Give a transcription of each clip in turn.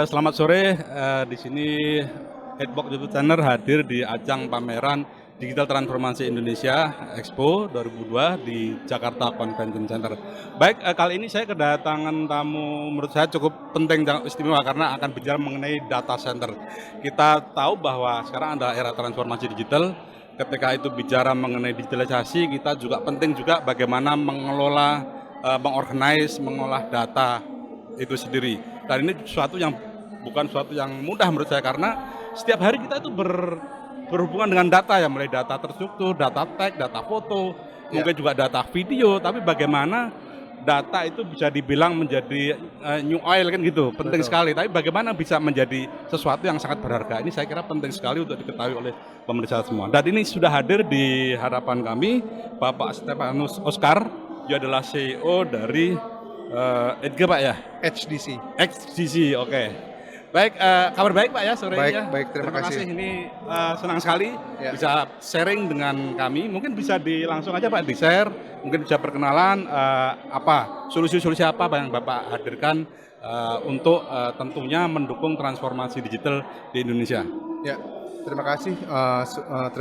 Selamat sore. Di sini Headbox YouTube Channel hadir di ajang pameran Digital Transformasi Indonesia Expo 2002 di Jakarta Convention Center. Baik, kali ini saya kedatangan tamu menurut saya cukup penting dan istimewa karena akan bicara mengenai data center. Kita tahu bahwa sekarang ada era transformasi digital. Ketika itu bicara mengenai digitalisasi, kita juga penting juga bagaimana mengelola, mengorganize, mengolah data itu sendiri. Dan ini suatu yang bukan suatu yang mudah menurut saya karena setiap hari kita itu berhubungan dengan data ya, mulai data terstruktur, data teks, data foto, mungkin juga data video, tapi bagaimana data itu bisa dibilang menjadi new oil kan gitu, penting Betul. sekali. Tapi bagaimana bisa menjadi sesuatu yang sangat berharga, ini saya kira penting sekali untuk diketahui oleh pemerintah semua. Dan ini sudah hadir di hadapan kami Bapak Stefanus Oscar, dia adalah CEO dari Edge Pak ya? HDC. XGC, oke. Baik, kabar baik Pak ya sore ini ya. Baik, terima kasih. Ini senang sekali Ya. bisa sharing dengan kami. Mungkin bisa langsung aja Pak di-share, mungkin bisa perkenalan apa solusi-solusi apa yang Bapak hadirkan untuk tentunya mendukung transformasi digital di Indonesia. Ya, terima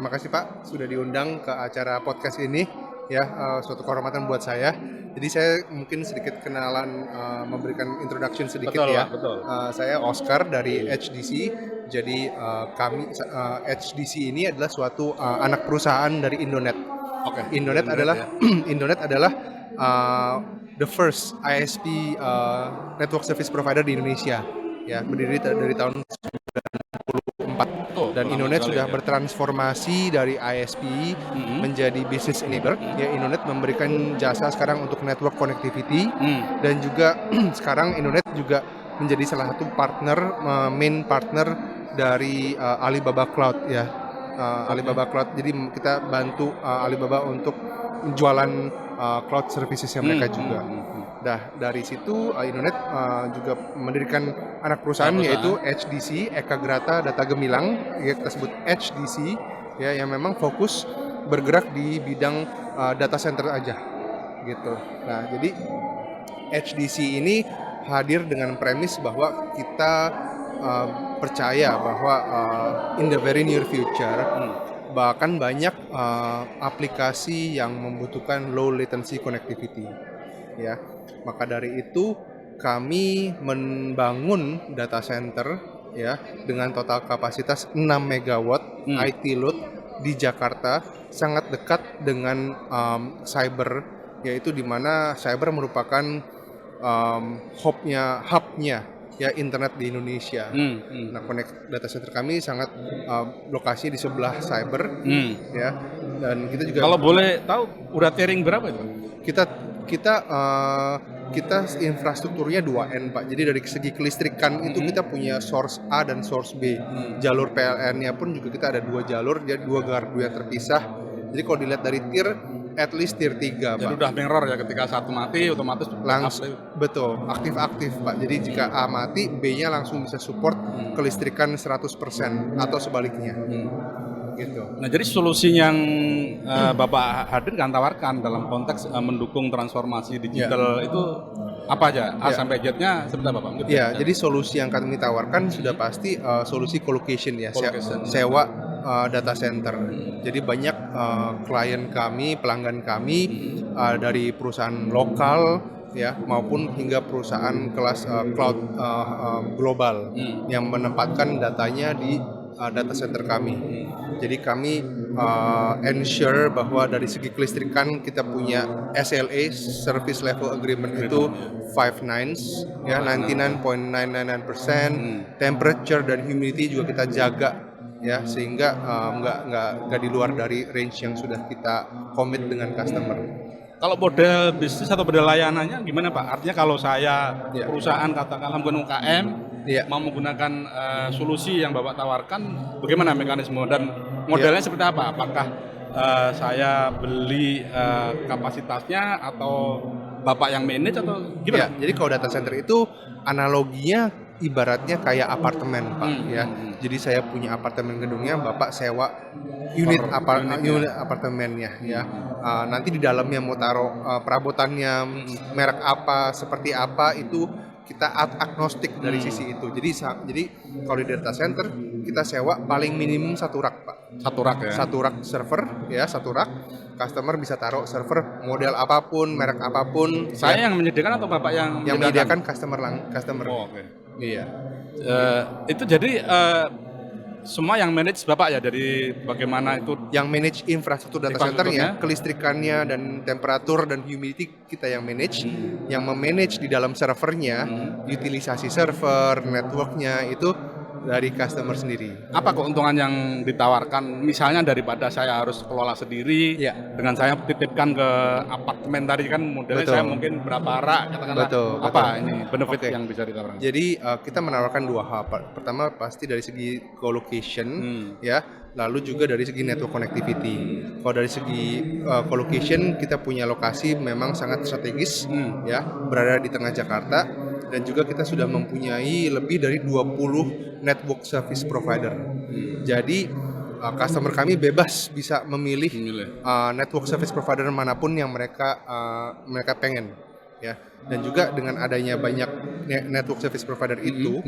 kasih Pak sudah diundang ke acara podcast ini. Ya, suatu kehormatan buat saya. Jadi saya mungkin sedikit kenalan, memberikan introduction sedikit Betul, ya. Pak, betul. Saya Oscar dari HDC. Jadi HDC ini adalah suatu anak perusahaan dari Indonet. Oke. Indonet adalah ya. Indonet adalah the first ISP network service provider di Indonesia. Ya, berdiri dari tahun 4 dan lama Indonet sekali, sudah ya. bertransformasi dari ISP menjadi business enabler. Ya, Indonet memberikan jasa sekarang untuk network connectivity dan juga sekarang Indonet juga menjadi salah satu partner, main partner dari Alibaba Cloud ya. Alibaba Cloud. Jadi kita bantu Alibaba untuk jualan cloud servicesnya mereka juga. Nah, dari situ Indonet juga mendirikan anak perusahaan yaitu HDC, Eka Grata Data Gemilang, ya kita sebut HDC ya, yang memang fokus bergerak di bidang data center aja gitu. Nah, jadi HDC ini hadir dengan premis bahwa kita percaya bahwa in the very near future bahkan banyak aplikasi yang membutuhkan low latency connectivity ya. Maka dari itu kami membangun data center ya dengan total kapasitas 6 megawatt IT load di Jakarta, sangat dekat dengan cyber, yaitu di mana cyber merupakan hubnya ya internet di Indonesia. Nah, data center kami sangat lokasi di sebelah cyber ya, dan kita juga Kalau boleh tahu udah tiering berapa itu? kita infrastrukturnya 2N Pak. Jadi dari segi kelistrikan itu kita punya source A dan source B. Jalur PLN-nya pun juga kita ada 2 jalur, jadi 2 gardu yang terpisah. Jadi kalau dilihat dari tier, at least tier 3 Jadi Pak. udah mirror ya, ketika satu mati otomatis Langsung betul, aktif-aktif Pak. Jadi jika A mati, B-nya langsung bisa support kelistrikan 100% atau sebaliknya. Gitu. Nah, jadi solusi yang Bapak hadirkan tawarkan dalam konteks mendukung transformasi digital itu apa aja? A sampai Z-nya seperti apa Pak? Ya, jadi solusi yang kami tawarkan sudah pasti solusi colocation ya, sewa data center. Jadi banyak klien kami, pelanggan kami dari perusahaan lokal ya maupun hingga perusahaan kelas cloud global yang menempatkan datanya di data center kami. Jadi kami ensure bahwa dari segi kelistrikan kita punya SLA, Service Level Agreement itu 5 nines ya, 99.999%. Temperature dan humidity juga kita jaga ya, sehingga nggak di luar dari range yang sudah kita commit dengan customer. Kalau model bisnis atau model layanannya gimana Pak? Artinya kalau saya perusahaan katakanlah mungkin UKM mau menggunakan solusi yang Bapak tawarkan, bagaimana mekanisme dan modelnya seperti apa? Apakah saya beli kapasitasnya atau Bapak yang manage atau gimana? Ya, jadi kalau data center itu analoginya ibaratnya kayak apartemen Pak ya. Jadi saya punya apartemen gedungnya, Bapak sewa unit apartemennya ya. Nanti di dalamnya mau taruh perabotannya merek apa, seperti apa, itu kita agnostik dari sisi itu. Jadi kalau di data center kita sewa paling minimum satu rak, Pak. Satu rak ya. Satu rak server ya, satu rak. Customer bisa taruh server model apapun, merek apapun. Saya yang menyediakan atau Bapak yang menyediakan customer. Oh, oke. Iya. Itu jadi semua yang manage Bapak ya, dari bagaimana itu yang manage infrastruktur data centernya, kelistrikannya dan temperatur dan humidity kita yang manage, yang memanage di dalam servernya, utilisasi server, networknya itu dari customer sendiri. Apa keuntungan yang ditawarkan? Misalnya daripada saya harus kelola sendiri, dengan saya titipkan ke apartemen tadi kan modelnya saya mungkin berapa rak, katakanlah. Apa ini benefit yang bisa ditawarkan? Jadi kita menawarkan dua hal. Pertama pasti dari segi co-location, ya, lalu juga dari segi network connectivity. Kalau dari segi co-location kita punya lokasi memang sangat strategis, ya, berada di tengah Jakarta. Dan juga kita sudah mempunyai lebih dari 20 network service provider. Jadi customer kami bebas bisa memilih network service provider manapun yang mereka pengen, ya. Dan juga dengan adanya banyak network service provider itu,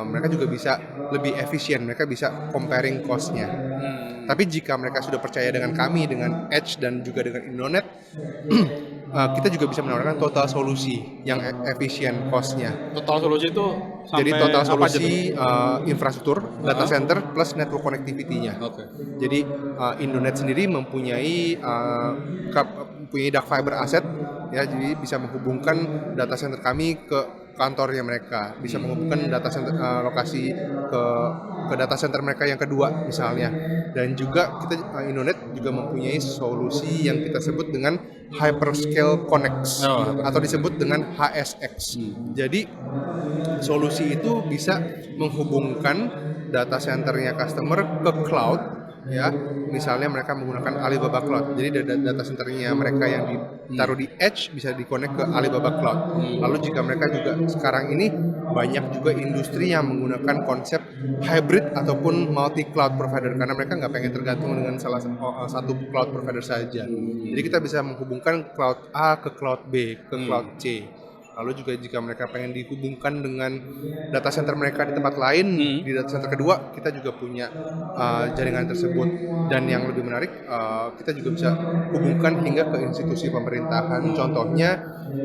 mereka juga bisa lebih efisien, mereka bisa comparing cost-nya. Tapi jika mereka sudah percaya dengan kami, dengan Edge dan juga dengan Indonet, kita juga bisa menawarkan total solusi yang efisien cost-nya. Total solusi itu sampai jadi total solusi infrastruktur, data center plus network connectivity-nya. Jadi Indonet sendiri mempunyai dark fiber asset, ya, jadi bisa menghubungkan data center kami ke kantornya mereka, bisa menghubungkan data center lokasi ke data center mereka yang kedua misalnya. Dan juga kita Indonet juga mempunyai solusi yang kita sebut dengan Hyperscale Connect atau disebut dengan HSX. Jadi solusi itu bisa menghubungkan data centernya customer ke cloud, ya, misalnya mereka menggunakan Alibaba Cloud. Jadi data centernya mereka yang ditaruh di Edge bisa di-connect ke Alibaba Cloud. Lalu jika mereka juga sekarang ini banyak juga industri yang menggunakan konsep hybrid ataupun multi cloud provider karena mereka nggak pengen tergantung dengan salah satu cloud provider saja. Jadi kita bisa menghubungkan cloud A ke cloud B ke cloud C. Lalu juga jika mereka pengen dihubungkan dengan data center mereka di tempat lain, di data center kedua, kita juga punya jaringan tersebut. Dan yang lebih menarik, kita juga bisa hubungkan hingga ke institusi pemerintahan. Contohnya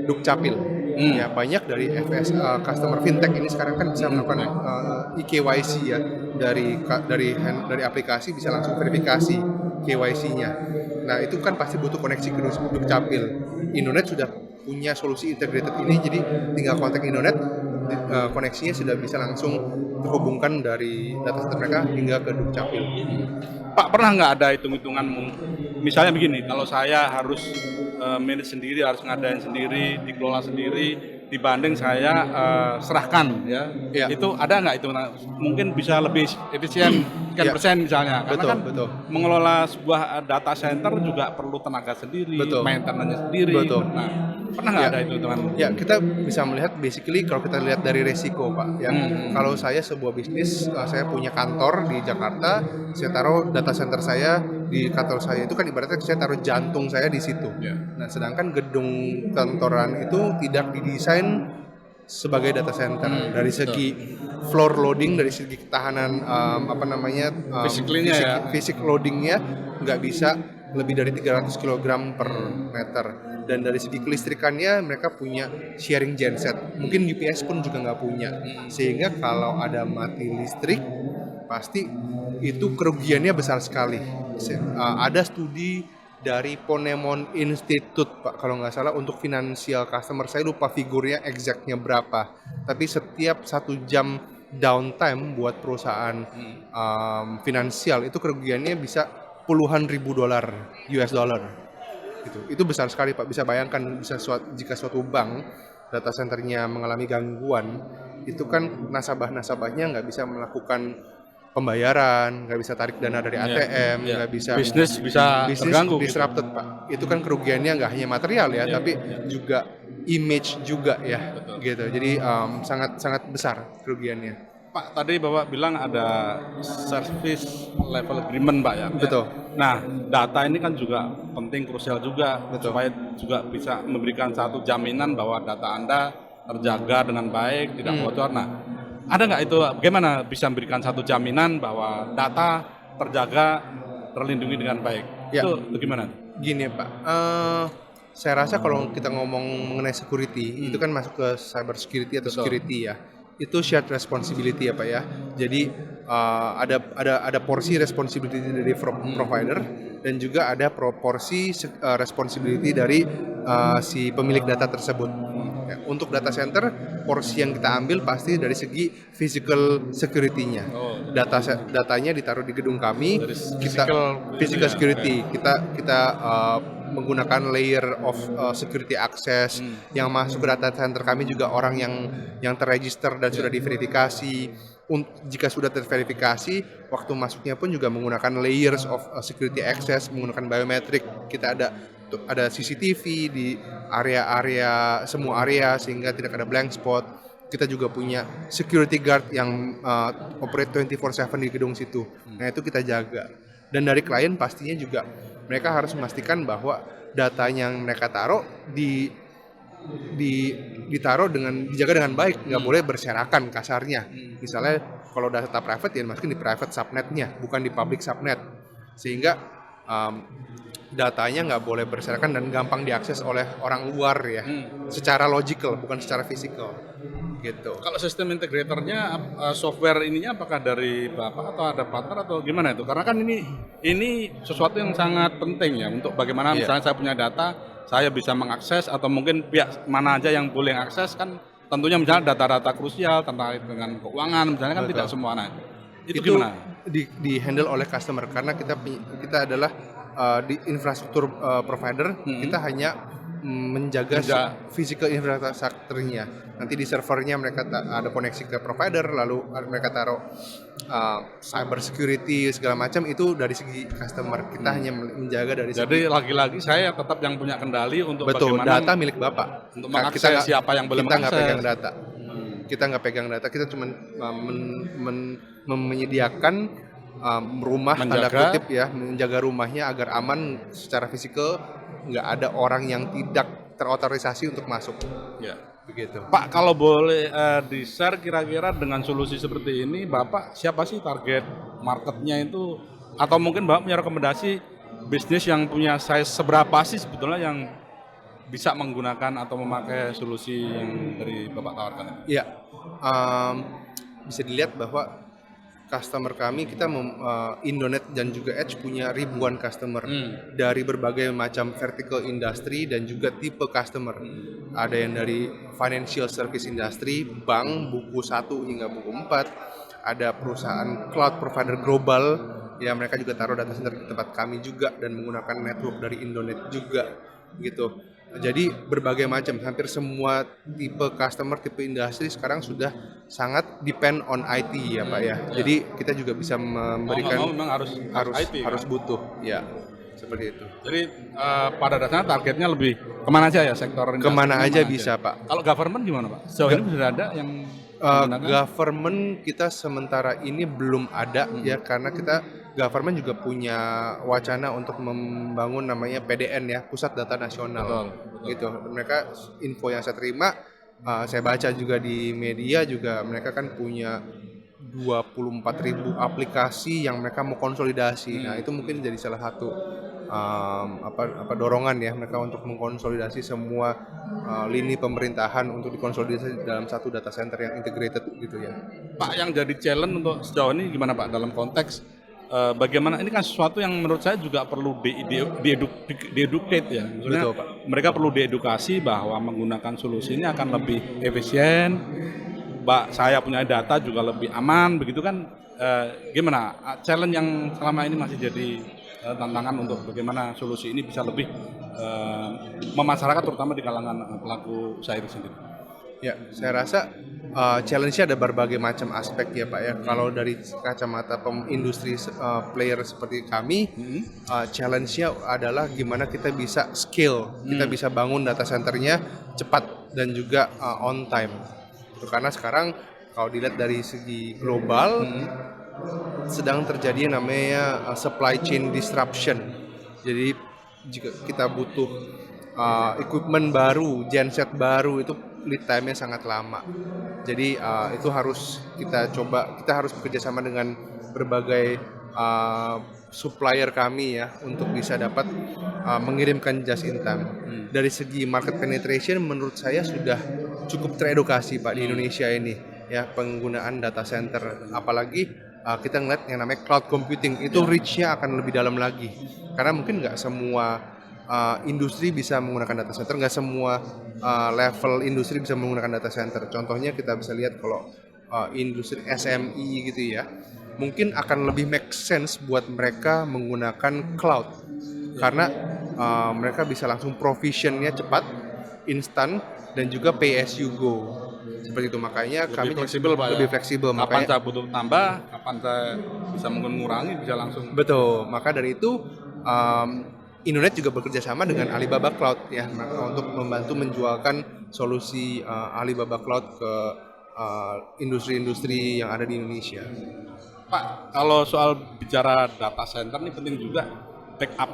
Dukcapil. Ya, banyak dari customer fintech ini sekarang kan bisa melakukan eKYC, ya, dari aplikasi bisa langsung verifikasi KYC-nya. Nah, itu kan pasti butuh koneksi ke Dukcapil. Indonet sudah punya solusi integrated ini, jadi tinggal kontak Indonet, koneksinya sudah bisa langsung terhubungkan dari data center mereka hingga ke Dukcapil. Pak, pernah nggak ada hitung-hitungan, misalnya begini, kalau saya harus manage sendiri, harus ngadain sendiri, dikelola sendiri, dibanding saya serahkan, ya, itu ada nggak itu mungkin bisa lebih efisien sekian persen misalnya, karena betul. Mengelola sebuah data center juga perlu tenaga sendiri, maintenance sendiri. Nah, pernah nggak ada itu teman? Ya, kita bisa melihat basically kalau kita lihat dari resiko, Pak, ya. Kalau saya sebuah bisnis, saya punya kantor di Jakarta, saya taruh data center saya di kantor saya, itu kan ibaratnya saya taruh jantung saya di situ. Nah, sedangkan gedung kantoran itu tidak didesain sebagai data center dari segi floor loading, dari segi ketahanan fisik loadingnya nggak bisa lebih dari 300 kg per meter. Dan dari segi kelistrikannya mereka punya sharing genset, mungkin UPS pun juga nggak punya, sehingga kalau ada mati listrik pasti itu kerugiannya besar sekali. Ada studi dari Ponemon Institute, Pak, kalau nggak salah, untuk finansial customer, saya lupa figurnya exactnya berapa, tapi setiap 1 jam downtime buat perusahaan finansial itu kerugiannya bisa puluhan ribu dolar US dollar. Itu besar sekali, Pak. Bisa bayangkan jika suatu bank data centernya mengalami gangguan, itu kan nasabah-nasabahnya nggak bisa melakukan pembayaran, nggak bisa tarik dana dari ATM, nggak bisa bisnis terganggu, disrupted, gitu. Pak. Itu kan kerugiannya nggak hanya material, ya, tapi juga image juga, ya. Gitu. Jadi sangat besar kerugiannya. Pak, tadi Bapak bilang ada service level agreement, Pak, ya. Betul. Nah, data ini kan juga penting, krusial juga, supaya juga bisa memberikan satu jaminan bahwa data Anda terjaga dengan baik, tidak bocor. Nah, ada nggak itu, bagaimana bisa memberikan satu jaminan bahwa data terjaga, terlindungi dengan baik? Ya. Itu gimana? Gini Pak, saya rasa kalau kita ngomong mengenai security, itu kan masuk ke cyber security atau Betul. security ya. Itu shared responsibility ya Pak ya. Jadi ada porsi responsibility dari provider dan juga ada proporsi responsibility dari si pemilik data tersebut. Ya, untuk data center, porsi yang kita ambil pasti dari segi physical security-nya. Datanya ditaruh di gedung kami, Dari kita physical ya, security, kita menggunakan layer of security access yang masuk ke data center kami juga orang yang terregister dan sudah diverifikasi. Jika sudah terverifikasi, waktu masuknya pun juga menggunakan layers of security access, menggunakan biometrik. Kita ada CCTV di area-area, semua area, sehingga tidak ada blank spot. Kita juga punya security guard yang operate 24/7 di gedung situ. Nah, itu kita jaga. Dan dari klien pastinya juga mereka harus memastikan bahwa data yang mereka taruh ditaruh dijaga dengan baik, nggak boleh berserakan kasarnya. Misalnya kalau data private ya masukin di private subnetnya, bukan di public subnet, sehingga datanya nggak boleh berserakan dan gampang diakses oleh orang luar ya, secara logical bukan secara physical gitu. Kalau sistem integratornya, software ininya apakah dari Bapak atau ada partner atau gimana itu? Karena kan ini sesuatu yang sangat penting ya untuk bagaimana misalnya saya punya data, saya bisa mengakses atau mungkin pihak mana aja yang boleh akses kan tentunya misalnya data-data krusial terkait dengan keuangan misalnya kan tidak semua. Nah, itu gimana? Di handle oleh customer karena kita adalah di infrastruktur provider, kita hanya menjaga physical infrastrukturnya. Nanti di servernya mereka ada koneksi ke provider, lalu mereka taruh cyber security segala macam, itu dari segi customer. Kita hanya menjaga dari Jadi lagi-lagi saya tetap yang punya kendali untuk betul, bagaimana data milik Bapak. untuk mengakses siapa yang boleh kita nggak mengakses. pegang data. Kita nggak pegang data, kita cuma menyediakan rumah tanda kutip ya, menjaga rumahnya agar aman secara fisikal, nggak ada orang yang tidak terotorisasi untuk masuk. Ya. Begitu. Pak, kalau boleh di-share kira-kira dengan solusi seperti ini, Bapak siapa sih target marketnya itu? Atau mungkin Bapak punya rekomendasi bisnis yang punya size seberapa sih sebetulnya yang bisa menggunakan atau memakai solusi yang dari Bapak tawarkan? Iya, bisa dilihat bahwa customer kami, kita Indonet dan juga Edge punya ribuan customer dari berbagai macam vertical industry dan juga tipe customer. Ada yang dari financial service industry, bank, buku 1 hingga buku 4. Ada perusahaan cloud provider global, ya mereka juga taruh data center di tempat kami juga dan menggunakan network dari Indonet juga gitu. Jadi berbagai macam, hampir semua tipe customer, tipe industri sekarang sudah sangat depend on IT ya Pak ya. Jadi kita juga bisa memberikan memang harus butuh ya, seperti itu. Jadi pada dasarnya targetnya lebih kemana aja ya sektor industri? Kemana aja bisa Pak. Kalau government gimana Pak? Sejauh ini sudah ada yang government kita sementara ini belum ada ya, karena kita government juga punya wacana untuk membangun namanya PDN ya, Pusat Data Nasional. Betul. Gitu. Mereka info yang saya terima, saya baca juga di media juga, mereka kan punya 24.000 aplikasi yang mereka mau konsolidasi. Nah, itu mungkin jadi salah satu dorongan ya mereka untuk mengkonsolidasi semua lini pemerintahan untuk dikonsolidasi dalam satu data center yang integrated gitu ya. Pak, yang jadi challenge untuk sejauh ini gimana Pak dalam konteks bagaimana ini kan sesuatu yang menurut saya juga perlu di-educate ya. Maksudnya betul, Pak. Mereka perlu diedukasi bahwa menggunakan solusi ini akan lebih efisien. Saya punya data juga lebih aman, begitu kan? Gimana challenge yang selama ini masih jadi tantangan untuk bagaimana solusi ini bisa lebih memasyarakat terutama di kalangan pelaku usaha itu sendiri? Ya, saya rasa challenge-nya ada berbagai macam aspek ya Pak ya. Kalau dari kacamata industri player seperti kami, challenge-nya adalah gimana kita bisa scale, kita bisa bangun data center-nya cepat dan juga on time. Karena sekarang kalau dilihat dari segi global sedang terjadi yang namanya supply chain disruption. Jadi jika kita butuh equipment baru, genset baru, itu lead time-nya sangat lama. Jadi itu harus kita harus bekerja sama dengan berbagai supplier kami ya untuk bisa dapat mengirimkan just in time. Dari segi market penetration menurut saya sudah cukup teredukasi Pak di Indonesia ini ya penggunaan data center, apalagi kita ngeliat yang namanya cloud computing itu reach-nya akan lebih dalam lagi karena mungkin nggak semua industri bisa menggunakan data center, nggak semua level industri bisa menggunakan data center. Contohnya kita bisa lihat kalau industri SME gitu ya, mungkin akan lebih make sense buat mereka menggunakan cloud karena mereka bisa langsung provisionnya cepat, instan, dan juga pay as you go. Seperti itu, makanya kami fleksibel, Pak, lebih fleksibel. Kapan Makanya saya butuh tambah, kapan saya bisa mengurangi, bisa langsung. betul. Maka dari itu Indonet juga bekerja sama dengan Alibaba Cloud ya untuk membantu menjualkan solusi Alibaba Cloud ke industri-industri yang ada di Indonesia. Pak, kalau soal bicara data center ini penting juga backup,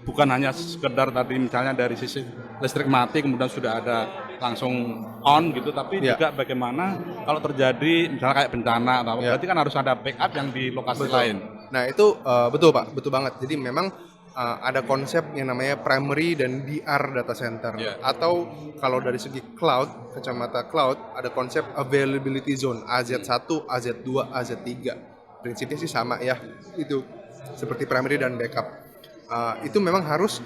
bukan hanya sekedar tadi misalnya dari sisi listrik mati kemudian sudah ada langsung on gitu, tapi juga bagaimana kalau terjadi misalnya kayak bencana atau berarti kan harus ada backup yang di lokasi lain. Nah itu betul Pak, betul banget. Jadi memang ada konsep yang namanya primary dan DR data center. Atau kalau dari segi cloud, kacamata cloud, ada konsep availability zone AZ1, AZ2, AZ3. Prinsipnya sih sama ya, itu seperti primary dan backup. Itu memang harus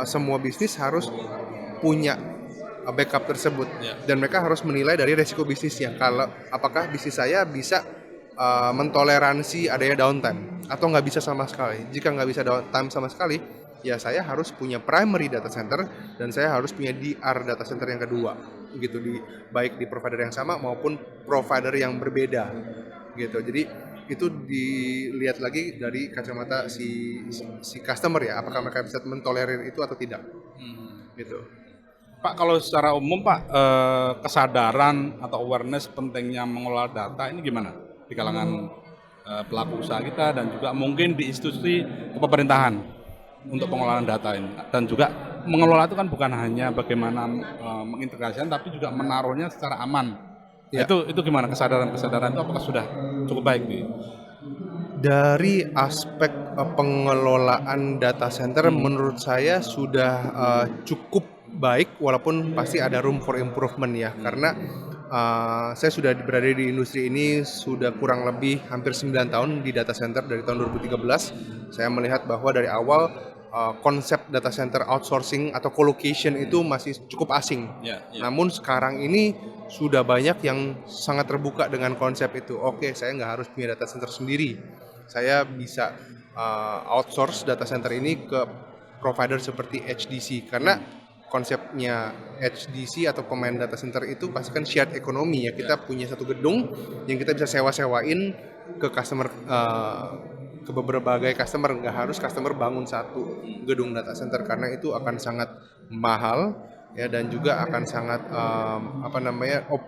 semua bisnis harus punya backup tersebut dan mereka harus menilai dari resiko bisnisnya. Kalau apakah bisnis saya bisa mentoleransi adanya downtime atau nggak bisa sama sekali. Jika nggak bisa downtime sama sekali, ya saya harus punya primary data center dan saya harus punya DR data center yang kedua, gitu baik di provider yang sama maupun provider yang berbeda, gitu. Jadi itu dilihat lagi dari kacamata si customer ya, apakah mereka bisa mentolerir itu atau tidak, gitu. Pak, kalau secara umum Pak, kesadaran atau awareness pentingnya mengelola data ini gimana di kalangan pelaku usaha kita dan juga mungkin di institusi pemerintahan untuk pengelolaan data ini, dan juga mengelola itu kan bukan hanya bagaimana mengintegrasikan tapi juga menaruhnya secara aman. Itu gimana kesadaran itu apakah sudah cukup baik nih? Dari aspek pengelolaan data center menurut saya sudah cukup baik, walaupun pasti ada room for improvement ya, karena saya sudah berada di industri ini sudah kurang lebih hampir 9 tahun di data center dari tahun 2013. Saya melihat bahwa dari awal konsep data center outsourcing atau colocation itu masih cukup asing. Namun sekarang ini sudah banyak yang sangat terbuka dengan konsep itu. Oke, saya nggak harus punya data center sendiri. Saya bisa outsource data center ini ke provider seperti HDC karena konsepnya HDC atau command data center itu pasti kan shared ekonomi ya. Kita punya satu gedung yang kita bisa sewa-sewain ke customer, ke berbagai customer. Nggak harus customer bangun satu gedung data center karena itu akan sangat mahal ya, dan juga akan sangat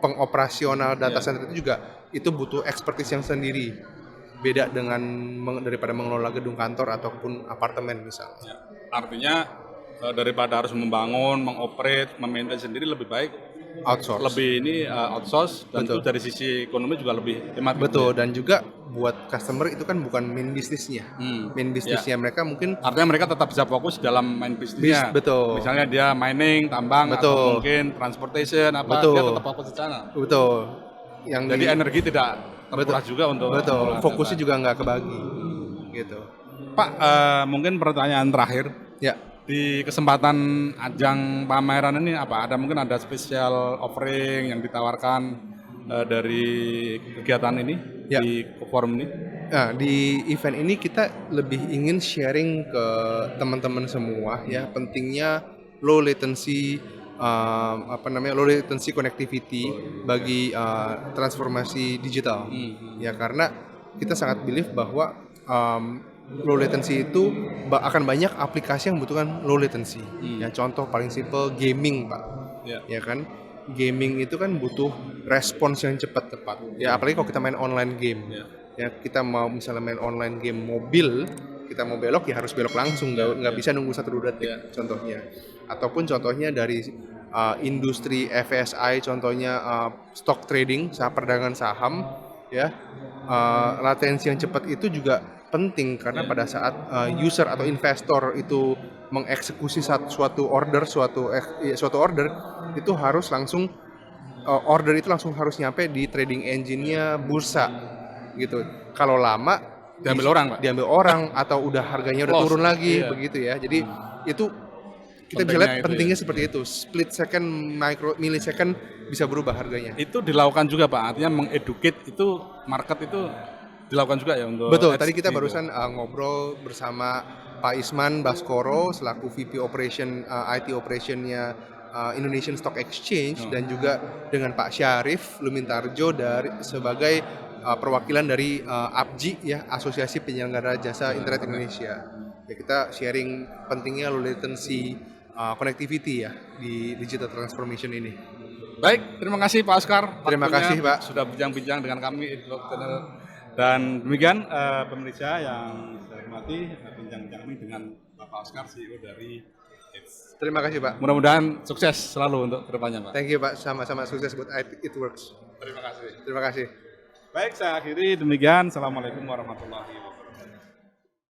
pengoperasional data center itu juga itu butuh expertise yang sendiri. Beda dengan daripada mengelola gedung kantor ataupun apartemen misalnya. Artinya daripada harus membangun, mengoperate, memaintain sendiri lebih baik outsource. Lebih ini outsource, dan itu dari sisi ekonomi juga lebih hemat. Betul, dan juga buat customer itu kan bukan main bisnisnya. Main bisnisnya mereka mungkin artinya mereka tetap bisa fokus dalam main bisnisnya. Betul. Misalnya dia mining, tambang, atau mungkin transportation dia tetap fokus di sana. Betul. Jadi energi tidak terkuras juga untuk fokusnya juga nggak kebagi gitu. Pak, mungkin pertanyaan terakhir. Di kesempatan ajang pameran ini ada mungkin ada special offering yang ditawarkan dari kegiatan ini di forum ini? Nah, di event ini kita lebih ingin sharing ke teman-teman semua ya, pentingnya low latency low latency connectivity bagi transformasi digital. Ya, karena kita sangat believe bahwa low latency itu akan banyak aplikasi yang membutuhkan low latency. Ya, contoh paling simple gaming, Pak. Ya kan? Gaming itu kan butuh respons yang cepat. Ya, apalagi kalau kita main online game. Ya, kita mau misalnya main online game mobil, kita mau belok ya harus belok langsung, nggak bisa nunggu 1-2 detik contohnya. Ataupun contohnya dari industri FSI, contohnya stock trading, perdagangan saham, ya. Latensi yang cepat itu juga penting karena pada saat user atau investor itu mengeksekusi suatu order, suatu order itu harus langsung order itu langsung harus nyampe di trading engine-nya bursa gitu. Kalau lama Diambil orang, Pak. diambil orang atau udah harganya udah Loss. turun lagi Iya. begitu ya. Jadi itu kita bisa Pentingnya lihat itu pentingnya ya. seperti itu. Split second, millisecond bisa berubah harganya. Itu dilakukan juga Pak, artinya mengeducate itu market itu dilakukan juga ya untuk Betul, edge tadi kita gitu. barusan ngobrol bersama Pak Isman Baskoro selaku VP Operation IT Operation-nya Indonesian Stock Exchange dan juga dengan Pak Syarif Lumintarjo sebagai perwakilan dari APJI ya, Asosiasi Penyelenggara Jasa Internet Indonesia. Ya, kita sharing pentingnya low latency connectivity ya di digital transformation ini. Baik, terima kasih Pak Oscar. Terima Waktunya kasih, Pak. Sudah bincang-bincang dengan kami Edward Channel. Dan demikian pemirsa yang saya hormati bincang-bincang kami dengan Bapak Oscar, CEO dari Edge. Terima kasih Pak. Mudah-mudahan sukses selalu untuk kedepannya Pak. Thank you Pak, sama-sama sukses buat It Works. Terima kasih. Terima kasih. Baik, saya akhiri demikian. Assalamualaikum warahmatullahi wabarakatuh.